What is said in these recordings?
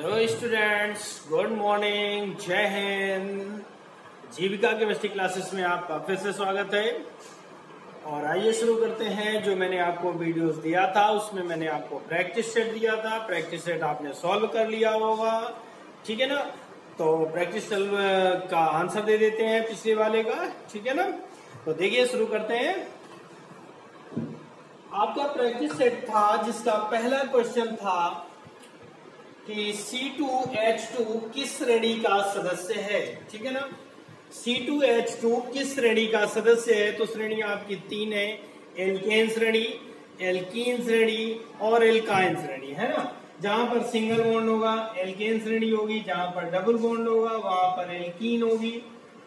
Hello students, good morning, जय हिंद। जीविका chemistry classes में आपका फिर से स्वागत है। और आइए शुरू करते हैं। जो मैंने आपको वीडियोस दिया था उसमें मैंने आपको प्रैक्टिस सेट दिया था। प्रैक्टिस सेट आपने सॉल्व कर लिया होगा, ठीक है ना। तो प्रैक्टिस सेट का आंसर दे देते हैं पिछले वाले का, ठीक है ना। तो देखिए शुरू करते हैं। आपका प्रैक्टिस सेट था जिसका पहला क्वेश्चन था कि C2H2 किस श्रेणी का सदस्य है, ठीक है ना। C2H2 किस श्रेणी का सदस्य है? तो श्रेणी आपकी तीन है, एल्केन श्रेणी, एल्कीन श्रेणी और एल्काइन श्रेणी, है ना। जहां पर सिंगल बॉन्ड होगा एल्केन श्रेणी होगी, जहां पर डबल बॉन्ड होगा वहां पर एल्कीन होगी,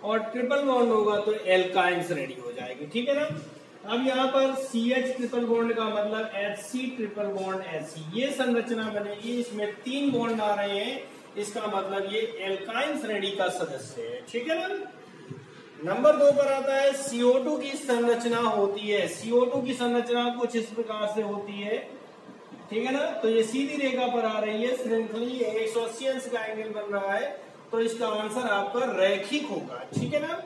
और ट्रिपल बॉन्ड होगा तो एल्काइन श्रेणी हो जाएगी, ठीक है ना। अब यहाँ पर CH ट्रिपल बॉन्ड का मतलब HC ट्रिपल बॉन्ड HC, ये संरचना बनेगी। इसमें तीन बॉन्ड आ रहे हैं, इसका मतलब ये एल्काइन श्रेणी का सदस्य है, ठीक है ना। नंबर 2 पर आता है CO2 की संरचना होती है। CO2 की संरचना कुछ इस प्रकार से होती है, ठीक है ना। तो ये सीधी रेखा पर आ रही है, श्रृंखली 180 अंश का एंगल बन रहा है, तो इसका आंसर आपका रैखिक होगा, ठीक है ना।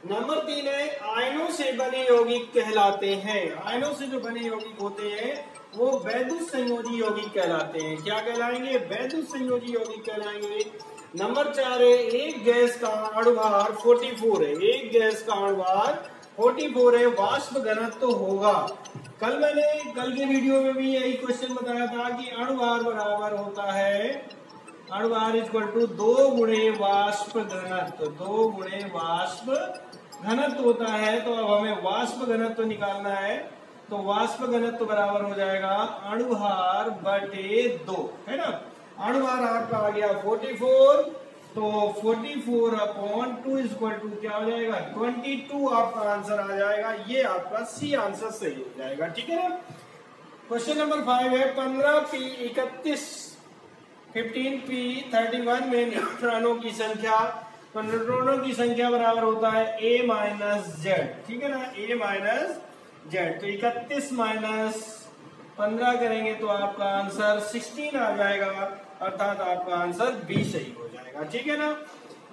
नंबर 3 है आयनों से बने यौगिक कहलाते हैं। आयनों से जो बने यौगिक होते हैं वो वैद्युत संयोजी यौगिक कहलाते हैं। क्या कहलाएंगे? वैद्युत संयोजी यौगिक कहलाएंगे। नंबर 4 है एक गैस का अणुभार 44 है। एक गैस का अणुभार 44 है, वाष्प घनत्व होगा। कल के वीडियो में भी यही क्वेश्चन बताया था कि अणुभार बराबर होता है, अणुभार इक्वल टू 2 गुणे वाष्प घनत्व, 2 गुणे वाष्प घनत्व होता है। तो अब हमें वाष्प घनत्व निकालना है, तो वाष्प घनत्व बराबर हो जाएगा अणुभार बटे 2, है ना। अणुभार आपका आ गया 44, तो 44 अपॉन 2 इक्वल टू क्या हो जाएगा 22, आपका आंसर आ जाएगा। ये आपका सी आंसर सही हो जाएगा, ठीक है ना। क्वेश्चन नंबर 5 है 15p 31 15p 31 में न्यूट्रॉनों की संख्या, तो न्यूट्रॉनों की संख्या बराबर होता है A माइनस जेड, ठीक है ना, A माइनस जेड। तो 31 माइनस 15 करेंगे तो आपका आंसर 16 आ जाएगा, अर्थात आपका आंसर B सही हो जाएगा, ठीक है ना।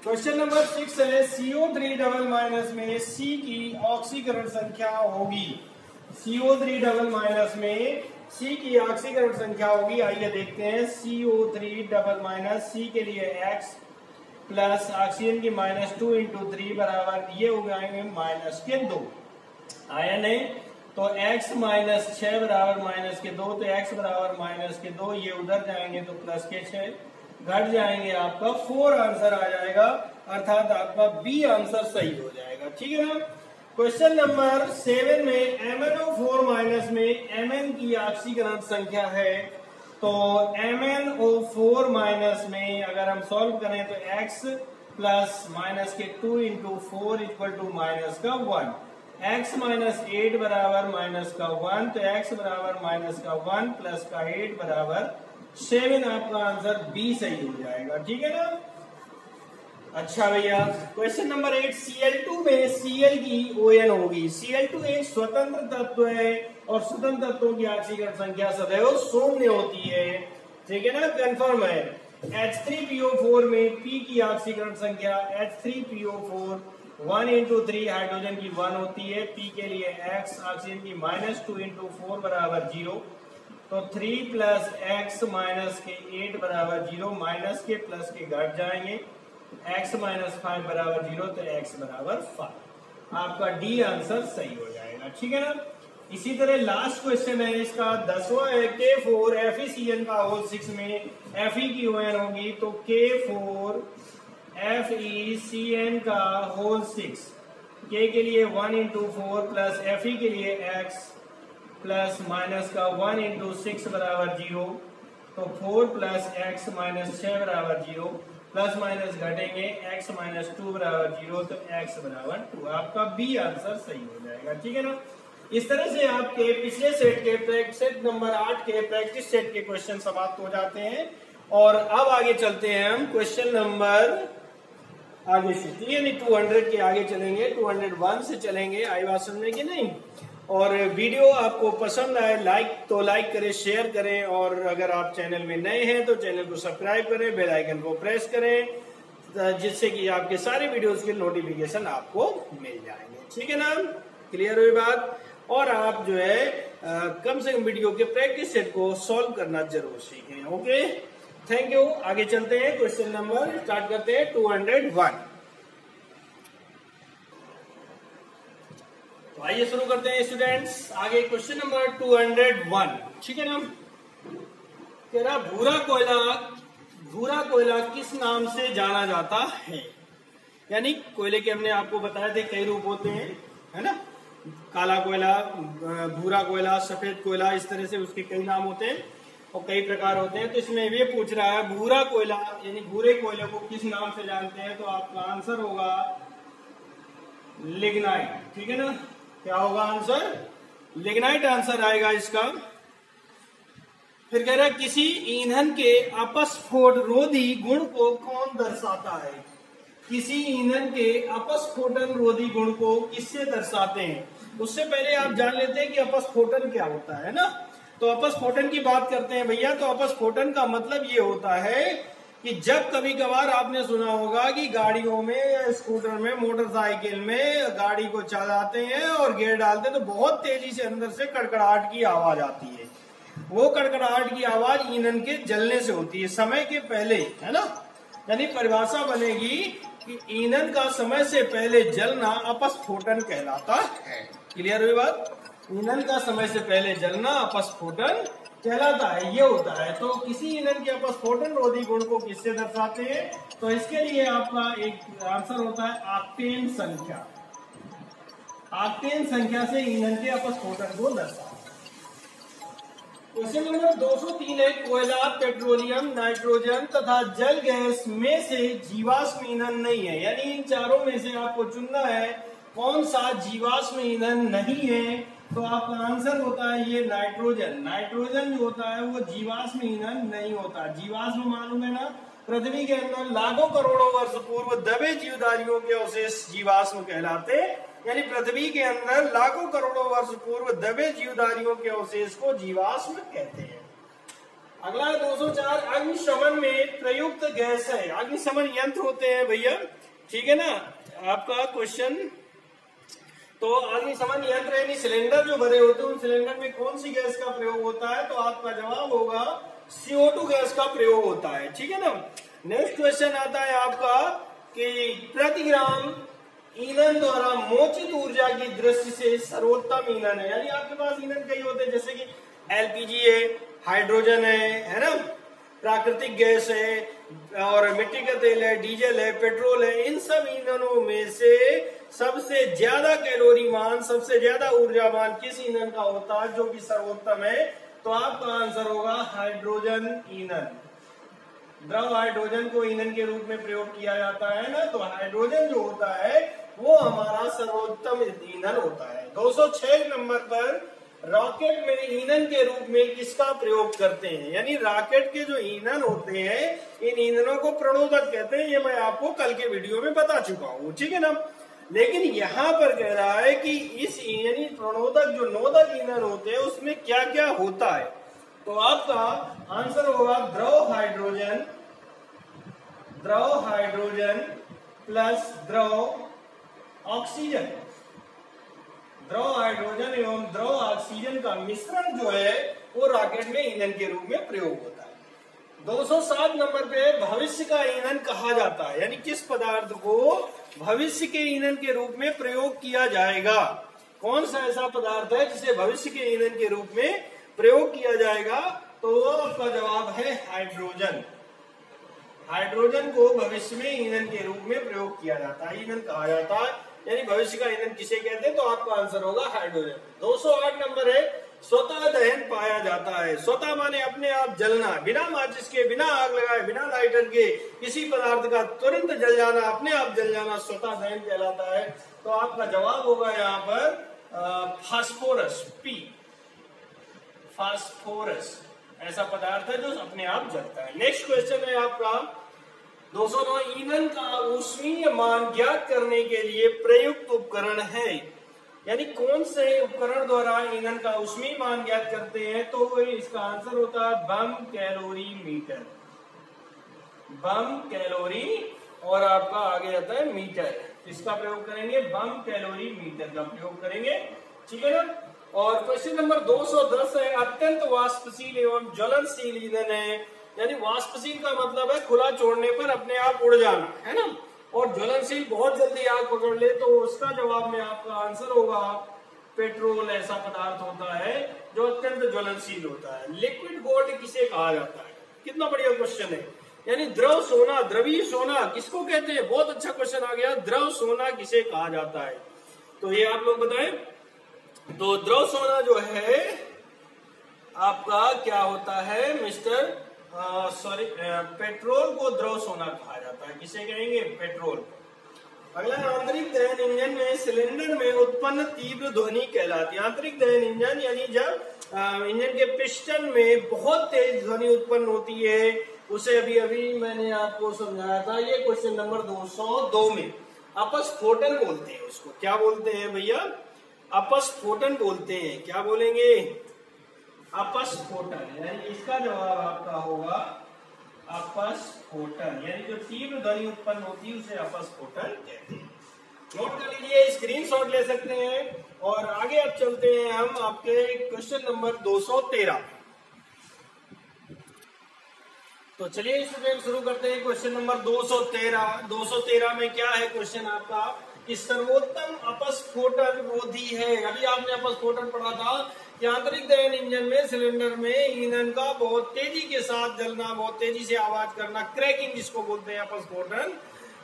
क्वेश्चन नंबर 6 है CO3 डबल माइनस में C की ऑक्सीकरण संख्या होगी। CO3 डबल माइनस में C की ऑक्सीकरण संख्या होगी। आइए देखते हैं। CO3 डबल माइनस C के लिए X प्लस ऑक्सीजन की -2 इंटू 3 बराबर ये हो जाएंगे -2 आयन है, तो x माइनस 6 बराबर -2, तो x बराबर -2, ये उधर जाएंगे तो +6 घट जाएंगे, आपका 4 आंसर आ जाएगा, अर्थात आपका B आंसर सही हो जाएगा, ठीक है ना। क्वेश्चन नंबर 7 में MnO4 माइनस में Mn की ऑक्सीकरण संख्या है, तो MnO4 माइनस में अगर हम सॉल्व करें तो x plus -2 into 4 equal to -1, x -8 बराबर -1, तो x बराबर -1 प्लस का 8 बराबर 7, आपका आंसर B सही हो जाएगा, ठीक है ना। अच्छा भैया, क्वेश्चन नंबर 8 Cl2 में Cl की ON होगी। Cl2 एक स्वतंत्र तत्व है और स्वतंत्र तत्वों की ऑक्सीकरण संख्या सदैव शून्य होती है, ठीक है ना, कंफर्म है। H3PO4 में P की ऑक्सीकरण संख्या H3PO4 1 इंटू 3 हाइड्रोजन की 1 होती है। P के लिए X ऑक्सीजन की -2 इंटू 4 बराबर 0, तो 3 प्लस x माइनस के 8 बराबर 0, माइनस के प्लस के घट जाएंगे, x माइनस 5 बराबर 0, तो x बराबर 5, आपका D आंसर सही हो जाएगा, ठीक है ना। इसी तरह लास्ट क्वेश्चन है इसका 10वां है K4 FeCN का होल 6 में Fe की ON होगी, तो K4 FeCN का होल 6, K के लिए 1 इंटू 4 प्लस Fe के लिए x प्लस माइनस का 1 इंटू 6 बराबर 0, तो 4 प्लस x माइनस 6 बराबर 0, प्लस माइनस घटेंगे, x -2 बराबर 0, तो x बराबर 2, आपका B आंसर सही हो जाएगा, ठीक है ना। इस तरह से आपके पिछले सेट के सेट नंबर 8 के प्रैक्टिस सेट के क्वेश्चन समाप्त हो जाते हैं। और अब आगे चलते हैं हम क्वेश्चन नंबर आगे से, यानी 200 के आगे चलेंगे, 201 से चलेंगे। आई बात समझ में कि नहीं? और वीडियो आपको पसंद आए लाइक करें, शेयर करें, और अगर आप चैनल में नए हैं तो चैनल को सब्सक्राइब करें, बेल आइकन को प्रेस करें, जिससे कि आपके सारे वीडियोस के नोटिफिकेशन आपको मिल जाएंगे। ठीक है ना, क्लियर हुई बात। और आप जो है कम से कम वीडियो के प्रैक्टिस सेट को सॉल्व करना जरूर सीखें। Okay, thank you. आगे चलते हैं, क्वेश्चन नंबर स्टार्ट करते हैं 201। तो आइए शुरू करते हैं स्टूडेंट्स। आगे क्वेश्चन नंबर 201, ठीक है ना। कह रहा भूरा कोयला किस नाम से जाना जाता है। यानी कोयले के हमने आपको बताया थे कई रूप होते हैं, है ना। काला कोयला, भूरा कोयला, सफेद कोयला, इस तरह से उसके कई नाम होते हैं और कई प्रकार होते हैं। तो इसमें ये पूछ रहा है भूरा कोयला यानी भूरे कोयले को किस नाम से जानते हैं। तो आपका आंसर होगा लिग्नाइट। ठीक है ना, क्या होगा आंसर, लिग्नाइट आंसर आएगा इसका। फिर कह रहा है किसी ईंधन के अपस्फोट रोधी गुण को कौन दर्शाता है। किसी ईंधन के अपस्फोटन रोधी गुण को किससे दर्शाते हैं। उससे पहले आप जान लेते हैं कि अपस्फोटन क्या होता है ना। तो अपस्फोटन की बात करते हैं भैया। तो अपस्फोटन का मतलब ये होता है कि जब कभी कभार आपने सुना होगा कि गाड़ियों में या स्कूटर में, मोटरसाइकिल में गाड़ी को चलाते हैं और गियर डालते हैं तो बहुत तेजी से अंदर से कड़कड़ाहट की आवाज आती है। वो कड़कड़ाहट की आवाज ईंधन के जलने से होती है, समय के पहले, है ना। यानी परिभाषा बनेगी कि ईंधन का समय से पहले जलना अपस्फोटन कहलाता है। क्लियर हुई बात। ईंधन का समय से पहले जलना अपस्फोटन कहलाता है, ये होता है। तो किसी ईंधन के अपस्फोटन रोधी गुण को किससे दर्शाते हैं। तो इसके लिए आपका एक आंसर होता है ऑक्टेन संख्या। ऑक्टेन संख्या से ईंधन के अपस्फोटन को दर्शाते हैं। क्वेश्चन नंबर 203 है कोयला, पेट्रोलियम, नाइट्रोजन तथा जल गैस में से जीवाश्म ईंधन नहीं है। यानी इन चारों में से आपको चुनना है कौन सा जीवाश्म ईंधन नहीं है। तो आपका आंसर होता है ये नाइट्रोजन। नाइट्रोजन जो होता है वो जीवाश्म ईंधन नहीं होता। जीवाश्म मालूम है ना, पृथ्वी के अंदर लाखों करोड़ों वर्ष पूर्व दबे जीवधारियों के अवशेष जीवाश्म कहलाते। यानी पृथ्वी के अंदर लाखों करोड़ों वर्ष पूर्व दबे जीवधारियों के अवशेष को जीवाश्म कहते हैं। अगला 204 अग्निशमन में प्रयुक्त गैस है। अग्निशमन यंत्र होते हैं भैया, ठीक है ना आपका क्वेश्चन। तो अग्निशमन यंत्र यानी सिलेंडर जो भरे होते हैं उन सिलेंडर में कौन सी गैस का प्रयोग होता है। तो आपका जवाब होगा CO2 गैस का प्रयोग होता है। ठीक है ना। नेक्स्ट क्वेश्चन आता है आपका कि प्रति ग्राम ईंधन द्वारा मोचित ऊर्जा की दृष्टि से सर्वोत्तम ईंधन है। यानी आपके पास ईंधन कई होते हैं, जैसे कि LPG है, हाइड्रोजन है ना, प्राकृतिक गैस है और मिट्टी का तेल है, डीजल है, पेट्रोल है। इन सब ईंधनों में से सबसे ज्यादा कैलोरी मान, सबसे ज्यादा ऊर्जावान किस ईंधन का होता है जो कि सर्वोत्तम है। तो आपका आंसर होगा हाइड्रोजन ईंधन। द्रव हाइड्रोजन को ईंधन के रूप में प्रयोग किया जाता है ना। तो हाइड्रोजन जो होता है वो हमारा सर्वोत्तम ईंधन होता है। 206 नंबर पर रॉकेट में ईंधन के रूप में किसका प्रयोग करते हैं। यानी रॉकेट के जो ईंधन होते हैं इन ईंधनों को प्रणोदक कहते हैं। ये मैं आपको कल के वीडियो में बता चुका हूँ, ठीक है ना। लेकिन यहाँ पर कह रहा है कि इस यानी प्रणोदक जो नोदक ईंधन होते हैं उसमें क्या क्या होता है। तो आपका आंसर होगा द्रव हाइड्रोजन प्लस द्रव ऑक्सीजन। द्रव हाइड्रोजन एवं द्रव ऑक्सीजन का मिश्रण जो है वो रॉकेट में ईंधन के रूप में प्रयोग होता है। 207 नंबर पे भविष्य का ईंधन कहा जाता है। यानी किस पदार्थ को भविष्य के ईंधन के रूप में प्रयोग किया जाएगा। कौन सा ऐसा पदार्थ है जिसे भविष्य के ईंधन के रूप में प्रयोग किया जाएगा। तो आपका जवाब है हाइड्रोजन। हाइड्रोजन को भविष्य में ईंधन के रूप में प्रयोग किया जाता है, ईंधन कहा जाता है। यानी भविष्य का ईंधन किसे कहते हैं। तो आपका आंसर होगा हाइड्रोजन। 208 नंबर है स्वतः दहन पाया जाता है। स्वतः माने अपने आप जलना, बिना माचिस के, बिना आग लगाए, बिना लाइटर के किसी पदार्थ का तुरंत जल जाना, अपने आप जल जाना स्वतः दहन कहलाता है। तो आपका जवाब होगा यहाँ पर फास्फोरस, P। फास्फोरस ऐसा पदार्थ है जो अपने आप जलता है। नेक्स्ट क्वेश्चन है आपका 209 ईंधन का ऊष्मीय मान ज्ञात करने के लिए प्रयुक्त उपकरण है। यानी कौन से उपकरण द्वारा ईंधन का ऊष्मीय मान ज्ञात करते हैं, तो इसका आंसर होता है बम कैलोरी मीटर। बम कैलोरी और आपका आगे आता है मीटर, इसका प्रयोग करेंगे, बम कैलोरी मीटर का प्रयोग करेंगे, ठीक है ना। और क्वेश्चन नंबर 210 है, अत्यंत वाष्पशील एवं ज्वलनशील ईंधन है। यानी वाष्पशील का मतलब है खुला छोड़ने पर अपने आप उड़ जाना, है ना, और ज्वलनशील बहुत जल्दी आग पकड़ ले, तो उसका जवाब में आपका आंसर होगा पेट्रोल। ऐसा पदार्थ होता है जो अत्यंत ज्वलनशील होता है। लिक्विड गोल्ड किसे कहा जाता है, कितना बढ़िया क्वेश्चन है। यानी द्रव सोना, द्रवीय सोना किसको कहते हैं, बहुत अच्छा क्वेश्चन आ गया, द्रव सोना किसे कहा जाता है, तो ये आप लोग बताएं। तो द्रव सोना जो है आपका क्या होता है मिस्टर, पेट्रोल को द्रव सोना कहा जाता है। किसे कहेंगे, पेट्रोल। अगला, आंतरिक दहन इंजन में सिलेंडर में उत्पन्न तीव्र ध्वनि कहलाती है। आंतरिक दहन इंजन यानी जब इंजन के पिस्टन में बहुत तेज ध्वनि उत्पन्न होती है, उसे अभी अभी मैंने आपको समझाया था, ये क्वेश्चन नंबर 202 में अपस्फोटन बोलते हैं उसको। क्या बोलते हैं भैया, अपस्फोटन बोलते हैं। क्या बोलेंगे, अपस्फोटन। यानी इसका जवाब आपका होगा अपस्फोटन, यानी जो तीव्र ध्वनि उत्पन्न होती है उसे अपस्फोटन कहते हैं। नोट कर लीजिए, स्क्रीनशॉट ले सकते हैं। और आगे अब चलते हैं हम आपके क्वेश्चन नंबर 213। तो चलिए स्टूडेंट शुरू करते हैं क्वेश्चन नंबर 213। 213 में क्या है क्वेश्चन आपका कि सर्वोत्तम अपस्फोटन रोधी है। अभी आपने अपस्फोटन पढ़ा था कि आंतरिक दहन इंजन में सिलेंडर में ईंधन का बहुत तेजी के साथ जलना, बहुत तेजी से आवाज करना, क्रैकिंग जिसको बोलते हैं, अपस्फोटन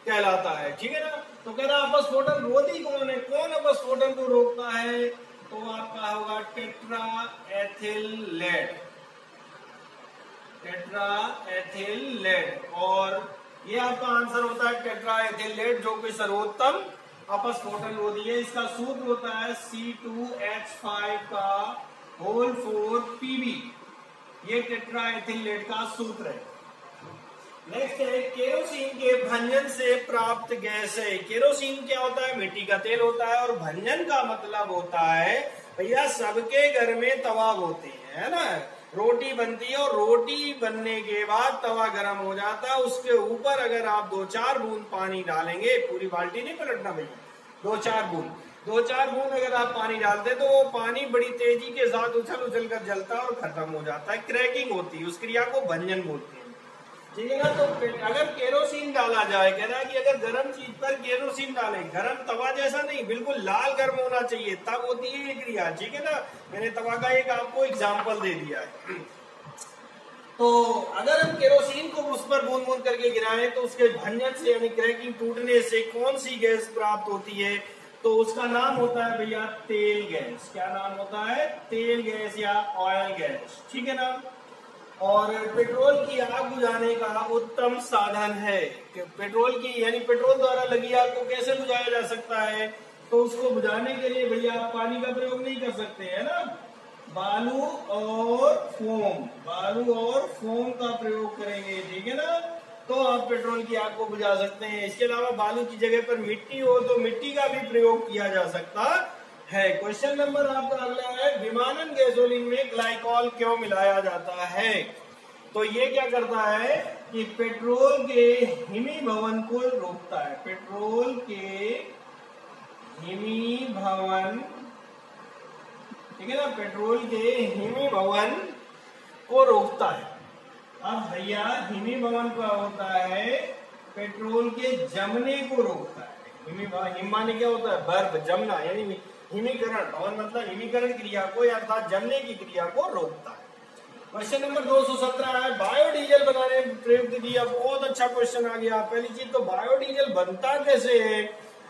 कहलाता है, ठीक है ना। तो कह रहा अपस्फोटन रोधी कौन है, कौन अपस्फोटन को रोकता है, तो आपका होगा tetra ethyl lead, tetra ethyl lead. और ये आपका आंसर होता है टेट्रा एथिल लेड, जो कि सर्वोत्तम अपस्फोटन रोधी है। इसका सूत्र होता है C2H5 का होल 4 Pb, ये टेट्रा एथिल लेड का सूत्र है। नेक्स्ट है, केरोसिन के भंजन से प्राप्त गैस है। केरोसिन क्या होता है, मिट्टी का तेल होता है, और भंजन का मतलब होता है भैया सबके घर में तवा होते हैं, है ना, रोटी बनती है, और रोटी बनने के बाद तवा गर्म हो जाता है, उसके ऊपर अगर आप 2-4 बूंद पानी डालेंगे, पूरी बाल्टी नहीं पलटना भैया, 2-4 बूंद अगर आप पानी डालते तो वो पानी बड़ी तेजी के साथ उछल उछल कर जलता है और खत्म हो जाता है, क्रैकिंग होती है, उस क्रिया को भंजन बोलते हैं, ठीक है ना। तो अगर केरोसिन डाला जाए, कह रहा है कि अगर गर्म चीज पर केरोसिन डालें, गर्म तवा जैसा नहीं, बिल्कुल लाल गर्म होना चाहिए, तब होती है ये क्रिया, ठीक है ना। मैंने तवा का एक आपको एग्जांपल दे दिया है। तो अगर हम केरोसिन को उस पर बूंद बूंद करके गिराएं तो उसके भंजन से यानी क्रैकिंग टूटने से कौन सी गैस प्राप्त होती है, तो उसका नाम होता है भैया तेल गैस। क्या नाम होता है, तेल गैस या ऑयल गैस, ठीक है ना। और पेट्रोल की आग बुझाने का उत्तम साधन है। पेट्रोल की यानी पेट्रोल द्वारा लगी आग को कैसे बुझाया जा सकता है, तो उसको बुझाने के लिए भैया आप पानी का प्रयोग नहीं कर सकते, है ना, बालू और फोम का प्रयोग करेंगे, ठीक है ना, तो आप पेट्रोल की आग को बुझा सकते हैं। इसके अलावा बालू की जगह पर मिट्टी हो तो मिट्टी का भी प्रयोग किया जा सकता है। क्वेश्चन नंबर आपका अगला है, विमानन गैसोलीन में ग्लाइकॉल क्यों मिलाया जाता है, तो ये क्या करता है कि पेट्रोल के हिमीभवन को रोकता है, पेट्रोल के हिमीभवन, ठीक है ना, पेट्रोल के हिमीभवन को रोकता है। अब भैया हिमीभवन का होता है पेट्रोल के जमने को रोकता है। हिम माने क्या होता है, बर्फ, जमना, यानी हिमीकरण, और मतलब हिमीकरण क्रिया को अर्थात जमने की क्रिया को रोकता है। क्वेश्चन नंबर 217 है, बायोडीजल बनाने में प्रयुक्त किया। बहुत अच्छा क्वेश्चन आ गया। पहली चीज तो बायोडीजल बनता कैसे है,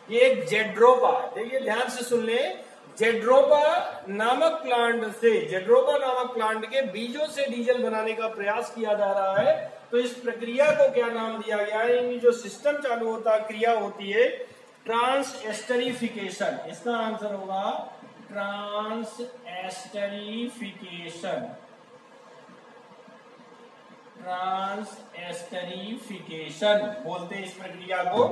ये एक जेड्रोपा, देखिए ध्यान से सुन ले, जेड्रोपा नामक प्लांट के बीजों से डीजल बनाने का प्रयास किया जा रहा है। तो इस प्रक्रिया को क्या नाम दिया गया है, जो सिस्टम चालू होता है, क्रिया होती है ट्रांस एस्टरिफिकेशन। इसका आंसर होगा ट्रांस एस्टरिफिकेशन, ट्रांस एस्टरिफिकेशन बोलते हैं इस प्रक्रिया को।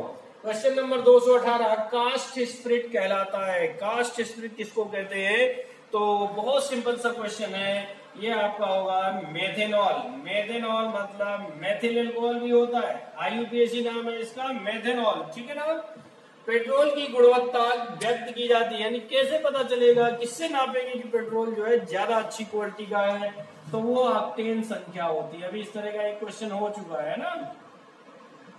क्वेश्चन नंबर 218 कास्ट स्पिरिट कहलाता है। कास्ट स्पिरिट किसको कहते हैं? तो बहुत सिंपल सा क्वेश्चन है, ये आपका होगा मेथेनॉल। मेथेनॉल मतलब मेथिल एल्कोहल भी होता है, IUPAC नाम है इसका मेथेनॉल, ठीक है ना। पेट्रोल की गुणवत्ता व्यक्त की जाती है, यानी कैसे पता चलेगा, किससे नापेंगे कि पेट्रोल जो है ज्यादा अच्छी क्वालिटी का है? तो वो ऑक्टेन संख्या होती है। अभी इस तरह का एक क्वेश्चन हो चुका है ना,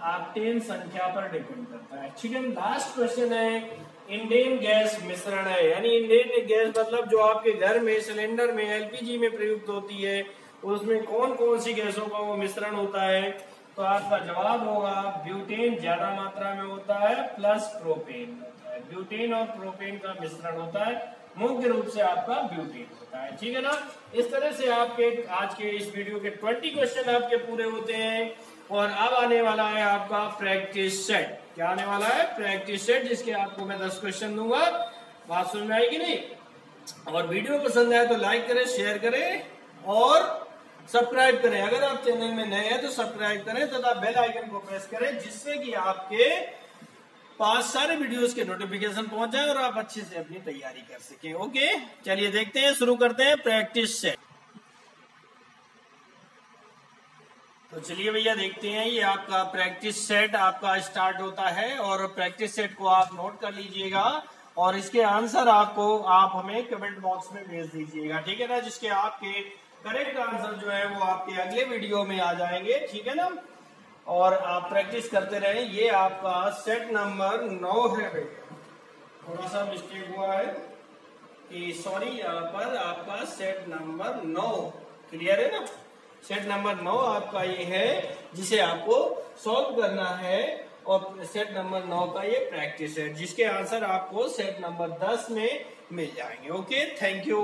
ऑक्टेन संख्या पर डिपेंड करता है, ठीक है। लास्ट क्वेश्चन है इंडेन गैस मिश्रण है, यानी इंडेन गैस मतलब जो आपके घर में सिलेंडर में LPG में प्रयुक्त होती है, उसमें कौन कौन सी गैसों का वो मिश्रण होता है? तो आपका जवाब होगा ब्यूटेन ज्यादा मात्रा में होता है प्लस प्रोपेन होता है। ब्यूटेन और प्रोपेन का मिश्रण होता है, मुख्य रूप से आपका ब्यूटेन होता है, ठीक है ना। इस तरह से आपके आज के इस वीडियो के 20 क्वेश्चन आपके पूरे होते हैं। और अब आने वाला है आपका प्रैक्टिस सेट। क्या आने वाला है? प्रैक्टिस सेट, जिसके आपको मैं 10 क्वेश्चन दूंगा। बात समझ में आएगी नहीं? और वीडियो पसंद आए तो लाइक करें, शेयर करें और सब्सक्राइब करें। अगर आप चैनल में नए हैं तो सब्सक्राइब करें तथा बेल आइकन को प्रेस करें, जिससे कि आपके पास सारे वीडियोस के नोटिफिकेशन पहुंच जाए और आप अच्छे से अपनी तैयारी कर सकें। ओके, चलिए देखते हैं, शुरू करते हैं प्रैक्टिस सेट। तो चलिए भैया देखते हैं, ये आपका प्रैक्टिस सेट आपका स्टार्ट होता है और प्रैक्टिस सेट को आप नोट कर लीजिएगा और इसके आंसर आप हमें कमेंट बॉक्स में भेज दीजिएगा, ठीक है ना। जिसके आपके करेक्ट आंसर जो है वो आपके अगले वीडियो में आ जाएंगे, ठीक है ना। और आप प्रैक्टिस करते रहें। ये आपका सेट नंबर 9 है भैया, थोड़ा सा मिस्टेक हुआ है कि सॉरी, यहाँ पर आपका सेट नंबर 9 क्लियर है ना। सेट नंबर 9 आपका ये है जिसे आपको सॉल्व करना है और सेट नंबर 9 का ये प्रैक्टिस है, जिसके आंसर आपको सेट नंबर 10 में मिल जाएंगे। Okay, thank you.